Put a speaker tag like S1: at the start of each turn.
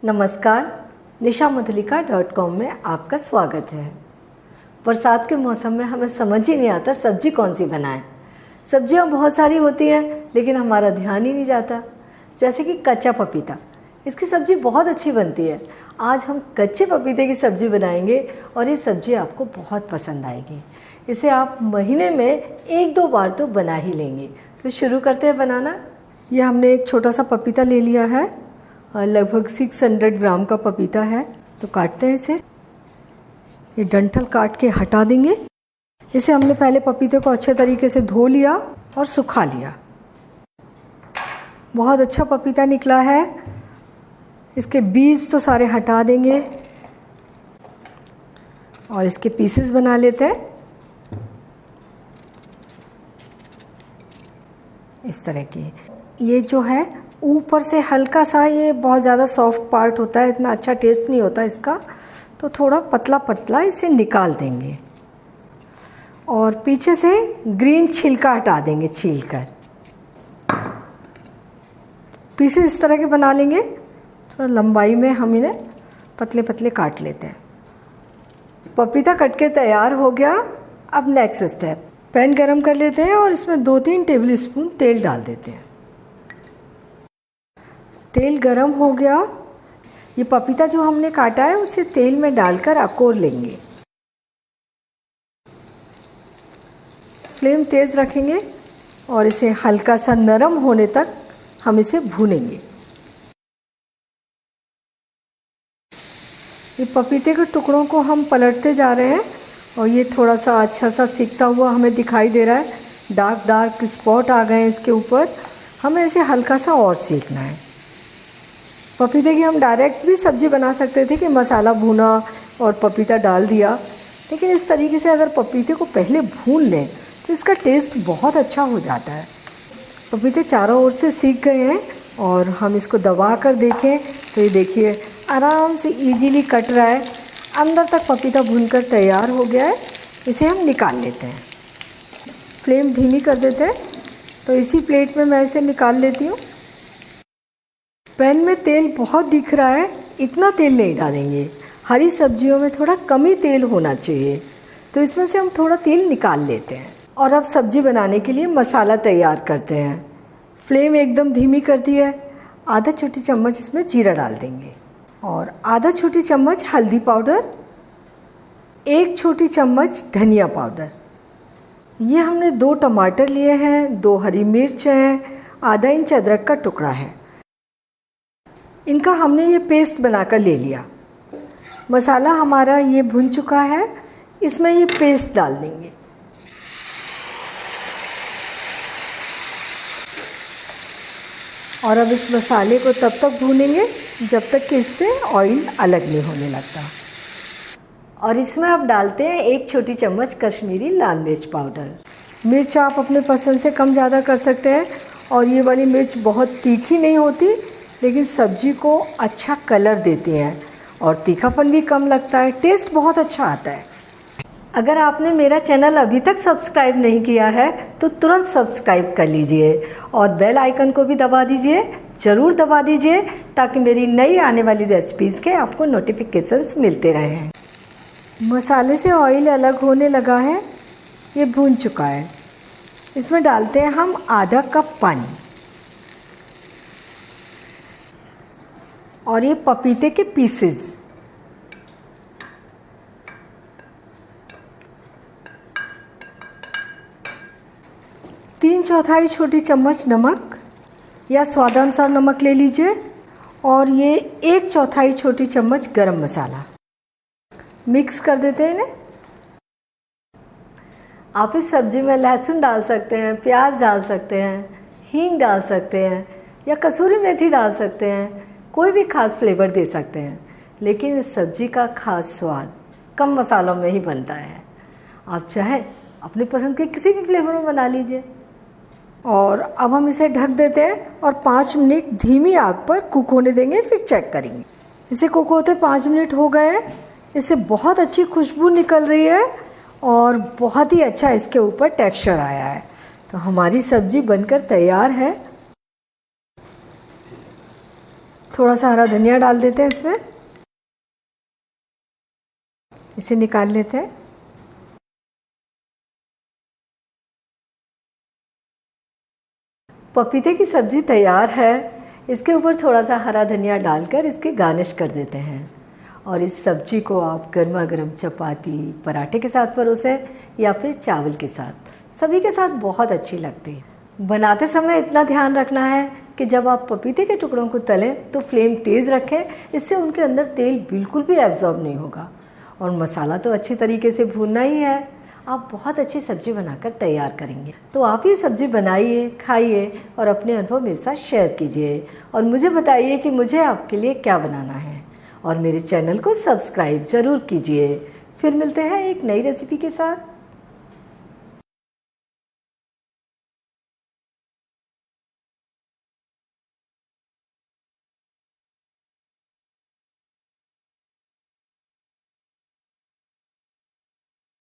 S1: नमस्कार, nishamudhalika.com में आपका स्वागत है। बरसात के मौसम में हमें समझ ही नहीं आता सब्जी कौन सी बनाएं। सब्जियां बहुत सारी होती हैं लेकिन हमारा ध्यान ही नहीं जाता। जैसे कि कच्चा पपीता, इसकी सब्ज़ी बहुत अच्छी बनती है। आज हम कच्चे पपीते की सब्ज़ी बनाएंगे और ये सब्ज़ी आपको बहुत पसंद आएगी। इसे आप महीने में 1-2 बार तो बना ही लेंगे। तो शुरू करते हैं बनाना। ये हमने एक छोटा सा पपीता ले लिया है, लगभग 600 ग्राम का पपीता है। तो काटते हैं इसे। ये डंठल काट के हटा देंगे। इसे हमने पहले पपीते को अच्छे तरीके से धो लिया और सुखा लिया। बहुत अच्छा पपीता निकला है। इसके बीज तो सारे हटा देंगे और इसके पीसेस बना लेते हैं इस तरह के। ये जो है ऊपर से हल्का सा, ये बहुत ज़्यादा सॉफ्ट पार्ट होता है, इतना अच्छा टेस्ट नहीं होता इसका, तो थोड़ा पतला पतला इसे निकाल देंगे और पीछे से ग्रीन छिलका हटा देंगे छील कर। पीसेस इस तरह के बना लेंगे। थोड़ा लंबाई में हम इन्हें पतले पतले काट लेते हैं। पपीता कट के तैयार हो गया। अब नेक्स्ट स्टेप, पैन गरम कर लेते हैं और इसमें 2-3 टेबल स्पून तेल डाल देते हैं। तेल गरम हो गया। ये पपीता जो हमने काटा है उसे तेल में डालकर अकोर लेंगे। फ्लेम तेज़ रखेंगे और इसे हल्का सा नरम होने तक हम इसे भूनेंगे। ये पपीते के टुकड़ों को हम पलटते जा रहे हैं और ये थोड़ा सा अच्छा सा सिकता हुआ हमें दिखाई दे रहा है। डार्क स्पॉट आ गए हैं इसके ऊपर। हमें इसे हल्का सा और सेकना है। पपीते की हम डायरेक्ट भी सब्ज़ी बना सकते थे कि मसाला भूना और पपीता डाल दिया, लेकिन इस तरीके से अगर पपीते को पहले भून लें तो इसका टेस्ट बहुत अच्छा हो जाता है। पपीते चारों ओर से सीख गए हैं और हम इसको दबा कर देखें तो ये देखिए आराम से इजीली कट रहा है। अंदर तक पपीता भूनकर तैयार हो गया है। इसे हम निकाल लेते हैं। फ्लेम धीमी कर देते हैं। तो इसी प्लेट में मैं इसे निकाल लेती हूँ। पैन में तेल बहुत दिख रहा है, इतना तेल नहीं डालेंगे। हरी सब्जियों में थोड़ा कम ही तेल होना चाहिए, तो इसमें से हम थोड़ा तेल निकाल लेते हैं। और अब सब्जी बनाने के लिए मसाला तैयार करते हैं। फ्लेम एकदम धीमी कर दी है। आधा छोटी चम्मच इसमें जीरा डाल देंगे और आधा छोटी चम्मच हल्दी पाउडर, 1 छोटी चम्मच धनिया पाउडर। ये हमने 2 टमाटर लिए हैं, 2 हरी मिर्च हैं, आधा इंच अदरक का टुकड़ा है। इनका हमने ये पेस्ट बनाकर ले लिया। मसाला हमारा ये भुन चुका है। इसमें ये पेस्ट डाल देंगे। और अब इस मसाले को तब तक भूनेंगे जब तक कि इससे ऑयल अलग नहीं होने लगता। और इसमें अब डालते हैं 1 छोटी चम्मच कश्मीरी लाल मिर्च पाउडर। मिर्च आप अपने पसंद से कम ज़्यादा कर सकते हैं। और ये वाली मिर्च बहुत तीखी नहीं होती, लेकिन सब्जी को अच्छा कलर देती हैं और तीखापन भी कम लगता है। टेस्ट बहुत अच्छा आता है। अगर आपने मेरा चैनल अभी तक सब्सक्राइब नहीं किया है तो तुरंत सब्सक्राइब कर लीजिए और बेल आइकन को भी दबा दीजिए, ज़रूर दबा दीजिए, ताकि मेरी नई आने वाली रेसिपीज़ के आपको नोटिफिकेशंस मिलते रहें। मसाले से ऑयल अलग होने लगा है। ये भून चुका है। इसमें डालते हैं हम आधा कप पानी और ये पपीते के पीसेस। तीन चौथाई छोटी चम्मच नमक या स्वादानुसार नमक ले लीजिए और ये 1 चौथाई छोटी चम्मच गरम मसाला। मिक्स कर देते हैं इन्हें। आप इस सब्ज़ी में लहसुन डाल सकते हैं, प्याज डाल सकते हैं, हींग डाल सकते हैं या कसूरी मेथी डाल सकते हैं। कोई भी खास फ्लेवर दे सकते हैं, लेकिन इस सब्ज़ी का खास स्वाद कम मसालों में ही बनता है। आप चाहें अपनी पसंद के किसी भी फ्लेवर में बना लीजिए। और अब हम इसे ढक देते हैं और 5 मिनट धीमी आग पर कुक होने देंगे, फिर चेक करेंगे। इसे कुक होते 5 मिनट हो गए हैं। इससे बहुत अच्छी खुशबू निकल रही है और बहुत ही अच्छा इसके ऊपर टेक्सचर आया है। तो हमारी सब्ज़ी बनकर तैयार है। थोड़ा सा हरा धनिया डाल देते हैं इसमें, इसे निकाल लेते हैं। पपीते की सब्ज़ी तैयार है। इसके ऊपर थोड़ा सा हरा धनिया डालकर इसके गार्निश कर देते हैं और इस सब्ज़ी को आप गर्मा गर्म चपाती पराठे के साथ परोसें या फिर चावल के साथ, सभी के साथ बहुत अच्छी लगती है। बनाते समय इतना ध्यान रखना है कि जब आप पपीते के टुकड़ों को तलें तो फ्लेम तेज़ रखें, इससे उनके अंदर तेल बिल्कुल भी एब्जॉर्ब नहीं होगा। और मसाला तो अच्छी तरीके से भूनना ही है। आप बहुत अच्छी सब्ज़ी बनाकर तैयार करेंगे। तो आप ये सब्ज़ी बनाइए, खाइए और अपने अनुभव मेरे साथ शेयर कीजिए और मुझे बताइए कि मुझे आपके लिए क्या बनाना है। और मेरे चैनल को सब्सक्राइब ज़रूर कीजिए। फिर मिलते हैं एक नई रेसिपी के साथ।